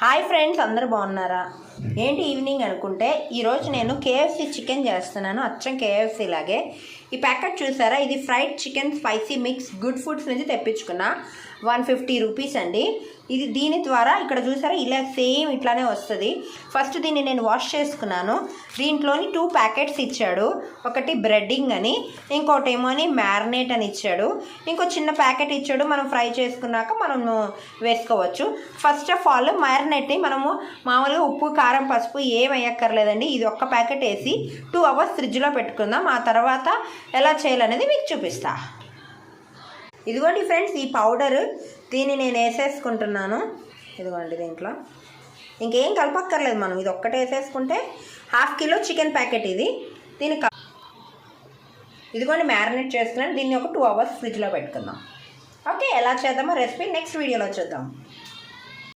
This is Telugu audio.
హాయ్ ఫ్రెండ్స్, అందరూ బాగున్నారా? ఏంటి ఈవినింగ్ అనుకుంటే ఈరోజు నేను కేఎఫ్సి చికెన్ చేస్తున్నాను. అచ్చం కేఎఫ్సి లాగే. ఈ ప్యాకెట్ చూసారా? ఇది fried chicken spicy mix good foods నుంచి తెప్పించుకున్నా. 150 రూపీస్ అండి. ఇది దీని ద్వారా ఇక్కడ చూసారా ఇలా సేమ్ ఇట్లానే వస్తుంది. ఫస్ట్ దీన్ని నేను వాష్ చేసుకున్నాను. దీంట్లోని 2 ప్యాకెట్స్ ఇచ్చాడు. ఒకటి బ్రెడ్డింగ్ అని, ఇంకోటి ఏమో అని మ్యారినేట్ అని ఇచ్చాడు. ఇంకో చిన్న ప్యాకెట్ ఇచ్చాడు. మనం ఫ్రై చేసుకున్నాక మనము వేసుకోవచ్చు. ఫస్ట్ ఆఫ్ ఆల్ మ్యారినేట్ని మనము మామూలుగా ఉప్పు, కారం, పసుపు ఏం వేయక్కర్లేదండి. ఇది ఒక్క ప్యాకెట్ వేసి 2 అవర్స్ ఫ్రిడ్జ్లో పెట్టుకుందాం. ఆ తర్వాత ఎలా చేయాలనేది మీకు చూపిస్తా. ఇదిగోండి ఫ్రెండ్స్, ఈ పౌడర్ దీన్ని నేను వేసేసుకుంటున్నాను. ఇదిగోండి, దీంట్లో ఇంకేం కలపక్కర్లేదు. మనం ఇది ఒక్కటే వేసేసుకుంటే 1/2 కిలో చికెన్ ప్యాకెట్ ఇది. ఇదిగోండి మ్యారినేట్ చేస్తున్నాను. దీన్ని ఒక 2 అవర్స్ ఫ్రిడ్జ్లో పెట్టుకుందాం. ఓకే, ఎలా చేద్దామో రెసిపీ నెక్స్ట్ వీడియోలో చూద్దాం.